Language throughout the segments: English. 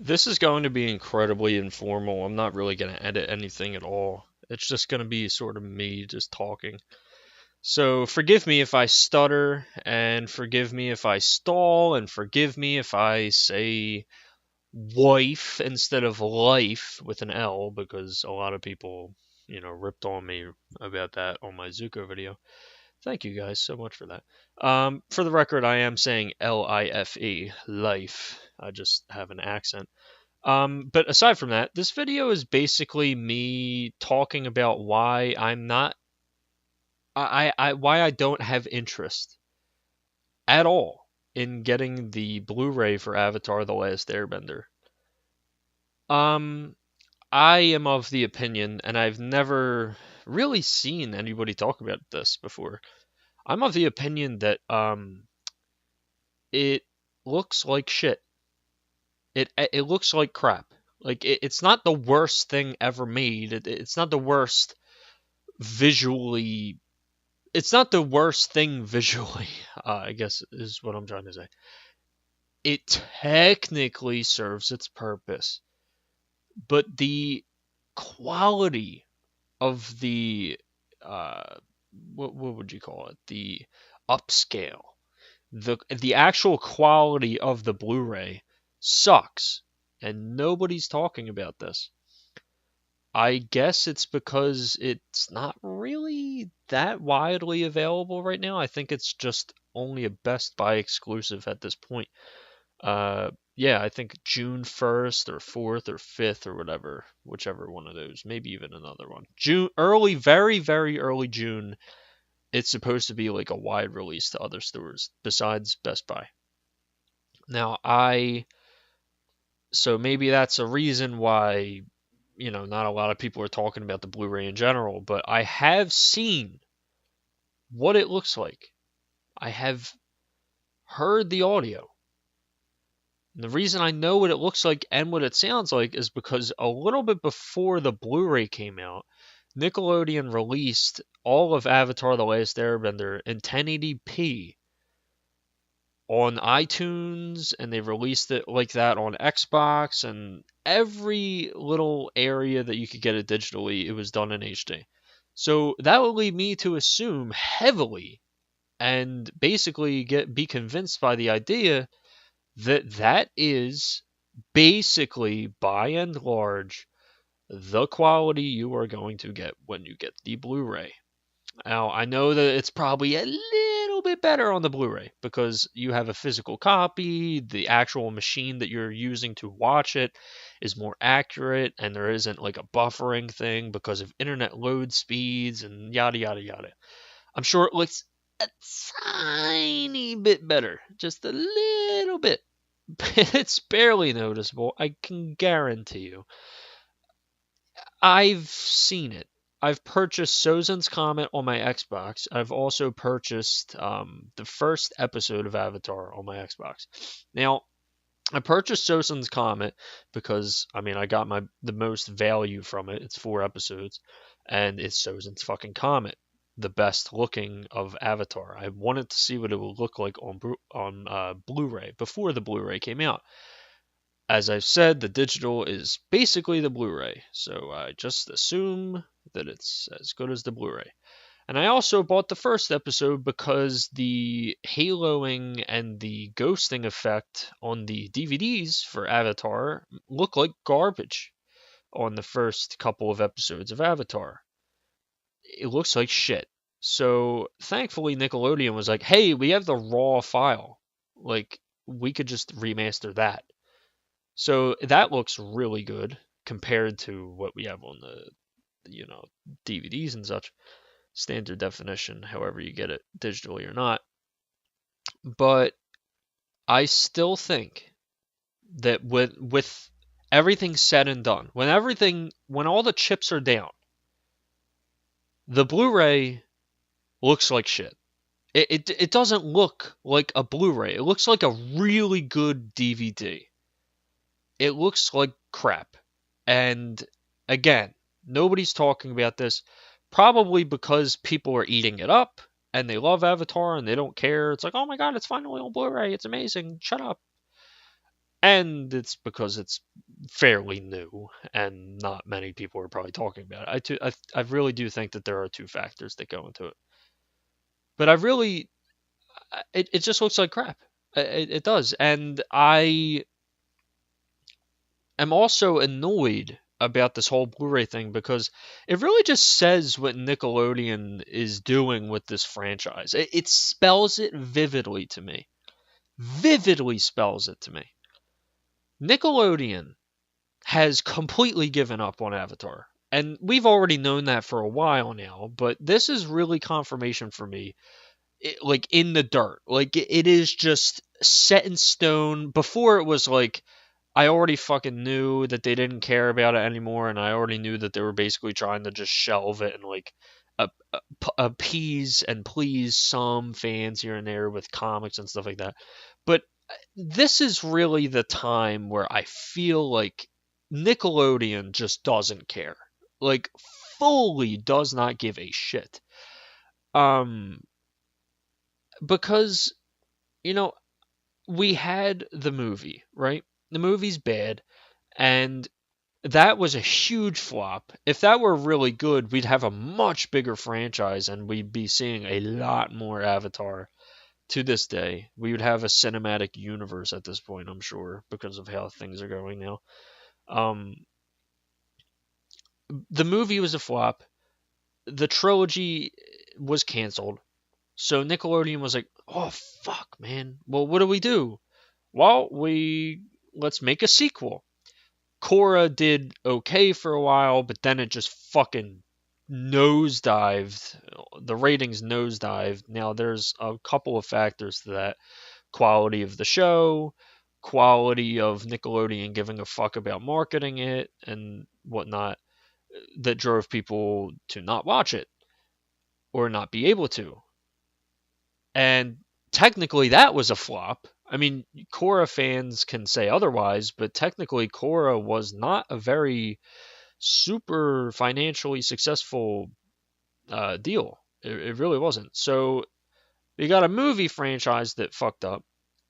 This is going to be incredibly informal. I'm not really going to edit anything at all. It's just going to be sort of me just talking. So forgive me if I stutter, and forgive me if I stall, and forgive me if I say wife instead of life with an L, because a lot of people, ripped on me about that on my Zuko video. Thank you guys so much for that. For the record, I am saying Life, life. I just have an accent. But aside from that, this video is basically me talking about why I'm not, why I don't have interest at all in getting the Blu-ray for Avatar: The Last Airbender. Um, I am of the opinion, and I've never really seen anybody talk about this before. I'm of the opinion that it looks like shit. It looks like crap. Like it's not the worst thing ever made. It's not the worst visually. It's not the worst thing visually. I guess is what I'm trying to say. It technically serves its purpose, but the quality of the what would you call it? The upscale, the actual quality of the Blu-ray sucks, and nobody's talking about this. I guess it's because it's not really that widely available right now. I think it's just only a Best Buy exclusive at this point. Yeah, I think June 1st or 4th or 5th or whatever, whichever one of those, maybe even another one. June, early, very, very early June, it's supposed to be like a wide release to other stores besides Best Buy. Now, so maybe that's a reason why, not a lot of people are talking about the Blu-ray in general, but I have seen what it looks like. I have heard the audio. And the reason I know what it looks like and what it sounds like is because a little bit before the Blu-ray came out, Nickelodeon released all of Avatar: The Last Airbender in 1080p on iTunes, and they released it like that on Xbox, and every little area that you could get it digitally, it was done in HD. So that would lead me to assume heavily and basically be convinced by the idea that that is basically, by and large, the quality you are going to get when you get the Blu-ray. Now, I know that it's probably a little bit better on the Blu-ray because you have a physical copy, the actual machine that you're using to watch it is more accurate, and there isn't like a buffering thing because of internet load speeds and yada yada yada. I'm sure it looks a tiny bit better, just a little bit. It's barely noticeable, I can guarantee you. I've seen it. I've purchased Sozin's Comet on my Xbox. I've also purchased the first episode of Avatar on my Xbox. Now, I purchased Sozin's Comet because I got the most value from it. It's 4 episodes, and it's Sozin's fucking Comet, the best looking of Avatar. I wanted to see what it would look like on Blu-ray before the Blu-ray came out. As I've said, the digital is basically the Blu-ray, so I just assume that it's as good as the Blu-ray. And I also bought the first episode because the haloing and the ghosting effect on the DVDs for Avatar look like garbage on the first couple of episodes of Avatar. It looks like shit. So thankfully Nickelodeon was like, hey, we have the raw file. Like, we could just remaster that. So that looks really good compared to what we have on the DVDs and such, standard definition, however you get it, digitally or not. But I still think that with everything said and done, when all the chips are down, the Blu-ray looks like shit. It doesn't look like a Blu-ray. It looks like a really good DVD. It looks like crap. And again, nobody's talking about this, probably because people are eating it up and they love Avatar and they don't care. It's like, oh my god, it's finally on Blu-ray. It's amazing. Shut up. And it's because it's fairly new and not many people are probably talking about it. I really do think that there are two factors that go into it. But it just looks like crap. It does. And I am also annoyed about this whole Blu-ray thing because it really just says what Nickelodeon is doing with this franchise. It spells it vividly to me. Vividly spells it to me. Nickelodeon has completely given up on Avatar. And we've already known that for a while now, but this is really confirmation for me. Like in the dirt. Like it is just set in stone. Before it was like I already fucking knew that they didn't care about it anymore, and I already knew that they were basically trying to just shelve it and like appease and please some fans here and there with comics and stuff like that. But this is really the time where I feel like Nickelodeon just doesn't care. Like fully does not give a shit. Um because you know, we had the movie, right? The movie's bad, and that was a huge flop. If that were really good, we'd have a much bigger franchise and we'd be seeing a lot more Avatar to this day. We would have a cinematic universe at this point, I'm sure, because of how things are going now. Um, the movie was a flop. The trilogy was canceled. So Nickelodeon was like, "Oh fuck, man. Well, what do we do? Well, let's make a sequel." Korra did okay for a while, but then it just fucking nosedived. The ratings nosedived. Now there's a couple of factors to that: quality of the show, quality of Nickelodeon giving a fuck about marketing it and whatnot, that drove people to not watch it or not be able to. And technically, that was a flop. I mean, Korra fans can say otherwise, but technically, Korra was not a very super financially successful deal. It really wasn't. So you got a movie franchise that fucked up,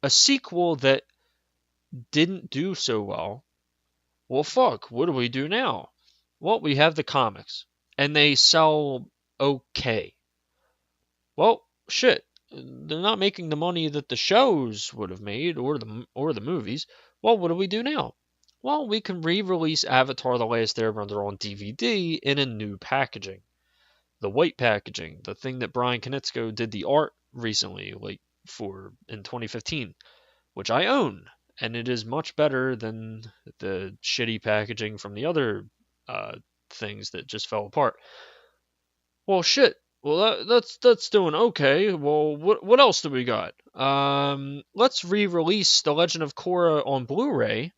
a sequel that didn't do so well. Well, fuck, what do we do now? Well, we have the comics, and they sell okay. Well, shit, they're not making the money that the shows would have made or the movies. Well, what do we do now? Well, we can re-release Avatar: The Last Airbender on DVD in a new packaging. The white packaging, the thing that Brian Konietzko did the art recently, like for in 2015, which I own, and it is much better than the shitty packaging from the other things that just fell apart. Well, shit. Well, that's doing okay. Well, what else do we got? Let's re-release The Legend of Korra on Blu-ray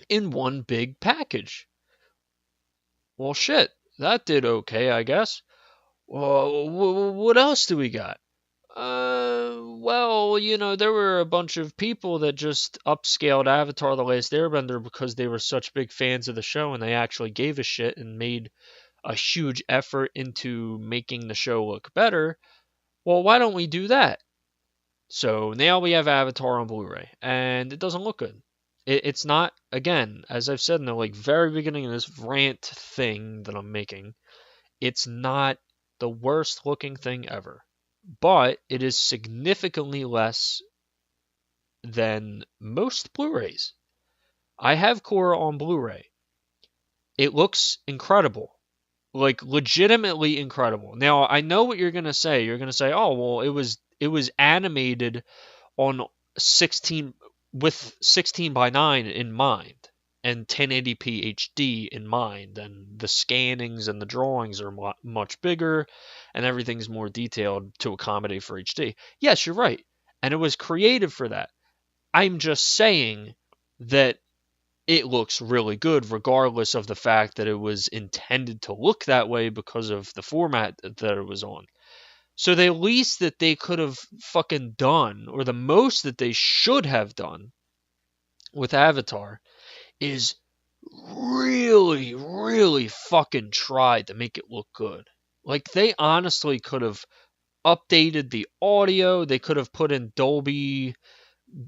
in one big package. Well, shit. That did okay, I guess. Well, what else do we got? Well, there were a bunch of people that just upscaled Avatar: The Last Airbender because they were such big fans of the show and they actually gave a shit and made a huge effort into making the show look better. Well, why don't we do that? So now we have Avatar on Blu-ray, and it doesn't look good. It's not, again, as I've said in the very beginning of this rant thing that I'm making, it's not the worst looking thing ever, but it is significantly less than most Blu-rays. I have Korra on Blu-ray. It looks incredible. Like legitimately incredible. Now I know what you're gonna say. You're gonna say, "Oh, well, it was animated on 16 with 16:9 in mind and 1080p HD in mind, and the scannings and the drawings are much bigger, and everything's more detailed to accommodate for HD." Yes, you're right, and it was created for that. I'm just saying that it looks really good regardless of the fact that it was intended to look that way because of the format that it was on. So the least that they could have fucking done, or the most that they should have done with Avatar, is really, really fucking tried to make it look good. Like, they honestly could have updated the audio. They could have put in Dolby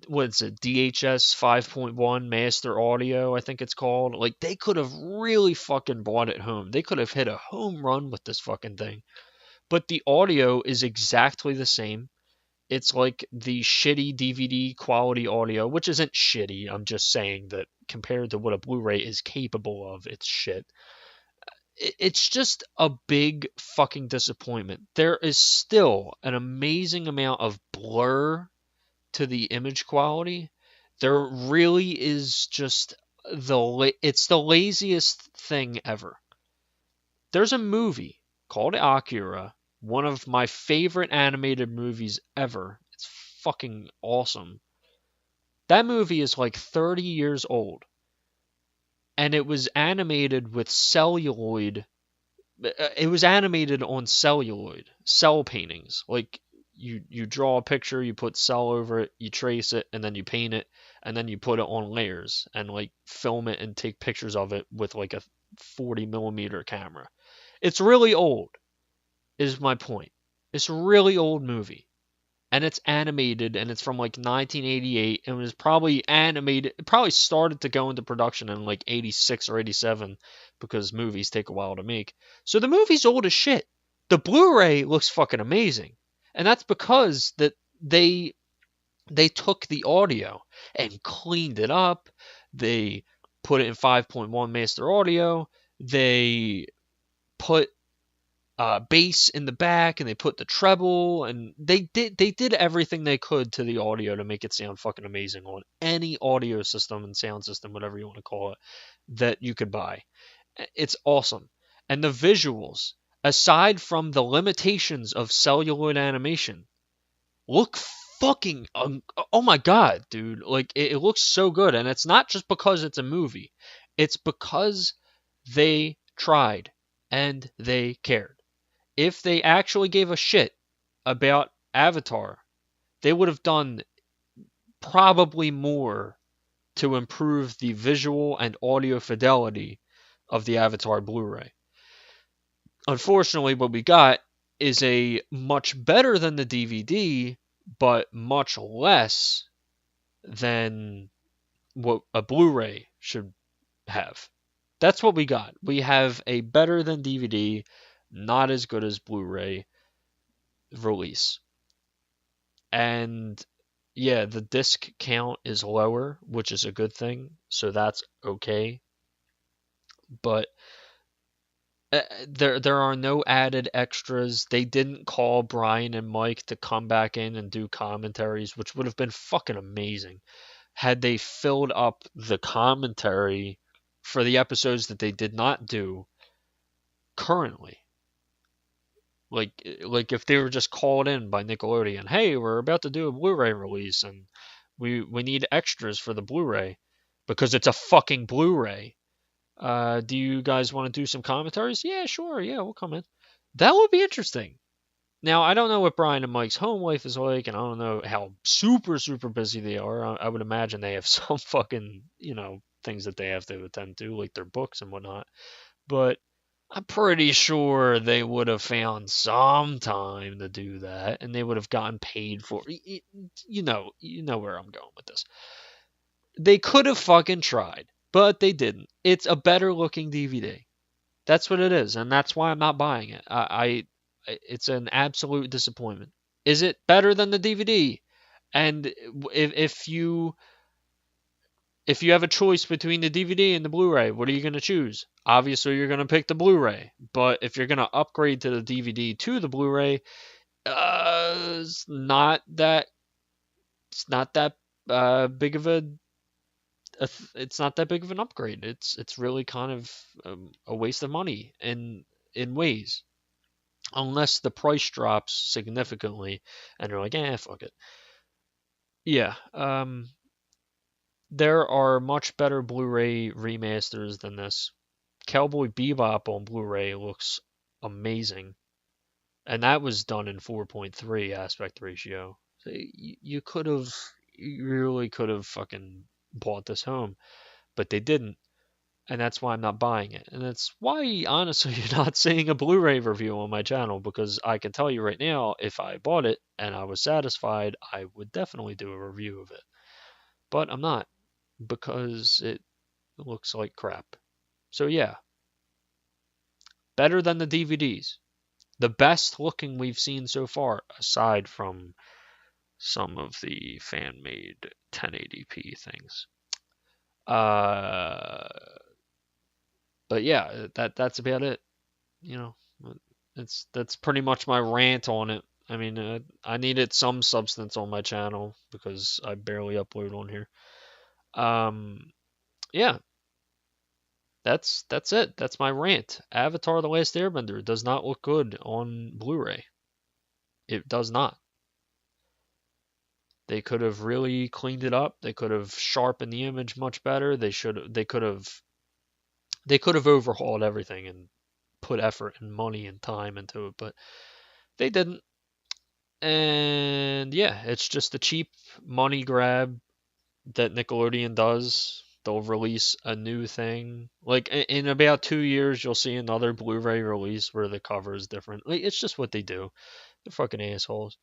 what's it, DHS 5.1 master audio, I think it's called. Like, they could have really fucking brought it home. They could have hit a home run with this fucking thing. But the audio is exactly the same. It's like the shitty DVD quality audio, which isn't shitty. I'm just saying that compared to what a Blu-ray is capable of, it's shit. It's just a big fucking disappointment. There is still an amazing amount of blur to the image quality. There really is just it's the laziest thing ever. There's a movie called Akira, one of my favorite animated movies ever. It's fucking awesome. That movie is like 30 years old, and it was animated with celluloid. It was animated on celluloid, cell paintings. Like, you draw a picture, you put cell over it, you trace it, and then you paint it, and then you put it on layers and like film it and take pictures of it with like a 40 millimeter camera. It's really old, is my point. It's a really old movie. And it's animated, and it's from like 1988, and it was probably animated. It probably started to go into production in like 86 or 87 because movies take a while to make. So the movie's old as shit. The Blu-ray looks fucking amazing. And that's because that they took the audio and cleaned it up. They put it in 5.1 master audio. They put bass in the back, and they put the treble, and they did everything they could to the audio to make it sound fucking amazing on any audio system and sound system, whatever you want to call it, that you could buy. It's awesome. And the visuals, aside from the limitations of celluloid animation, look fucking oh my god, dude. Like, it looks so good. And it's not just because it's a movie. It's because they tried and they cared. If they actually gave a shit about Avatar, they would have done probably more to improve the visual and audio fidelity of the Avatar Blu-ray. Unfortunately, what we got is a much better than the DVD, but much less than what a Blu-ray should have. That's what we got. We have a better than DVD, not as good as Blu-ray release. And yeah, the disc count is lower, which is a good thing, so that's okay. But there are no added extras. They didn't call Brian and Mike to come back in and do commentaries, which would have been fucking amazing had they filled up the commentary for the episodes that they did not do currently. Like if they were just called in by Nickelodeon, hey, we're about to do a Blu-ray release, and we need extras for the Blu-ray because it's a fucking Blu-ray. Do you guys want to do some commentaries? Yeah, sure. Yeah, we'll come in. That would be interesting. Now, I don't know what Brian and Mike's home life is like, and I don't know how super, super busy they are. I would imagine they have some fucking, things that they have to attend to, like their books and whatnot. But I'm pretty sure they would have found some time to do that, and they would have gotten paid for it. You know where I'm going with this. They could have fucking tried, but they didn't. It's a better looking DVD. That's what it is, and that's why I'm not buying it. It's an absolute disappointment. Is it better than the DVD? And if you have a choice between the DVD and the Blu-ray, what are you going to choose? Obviously, you're going to pick the Blu-ray. But if you're going to upgrade to the DVD to the Blu-ray, it's not that big of it's not that big of an upgrade. It's really kind of a waste of money in ways, unless the price drops significantly and you're like, fuck it. Yeah. There are much better Blu-ray remasters than this. Cowboy Bebop on Blu-ray looks amazing. And that was done in 4.3 aspect ratio. So you really could have fucking bought this home, but they didn't. And that's why I'm not buying it. And that's why, honestly, you're not seeing a Blu-ray review on my channel, because I can tell you right now, if I bought it and I was satisfied, I would definitely do a review of it. but I'm not because it looks like crap. So yeah, better than the DVDs. The best looking we've seen so far, aside from some of the fan made 1080p things. Uh, but yeah, that's about it. You know, that's pretty much my rant on it. I mean, I needed some substance on my channel because I barely upload on here. Um, yeah, that's it. That's my rant. Avatar: The Last Airbender does not look good on Blu-ray. It does not. They could have really cleaned it up. They could have sharpened the image much better. They could have overhauled everything and put effort and money and time into it, but they didn't. And yeah, it's just a cheap money grab that Nickelodeon does. They'll release a new thing. Like in about 2 years, you'll see another Blu-ray release where the cover is different. Like, it's just what they do. They're fucking assholes.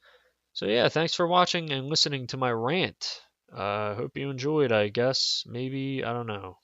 So yeah, thanks for watching and listening to my rant. Hope you enjoyed. I guess maybe I don't know.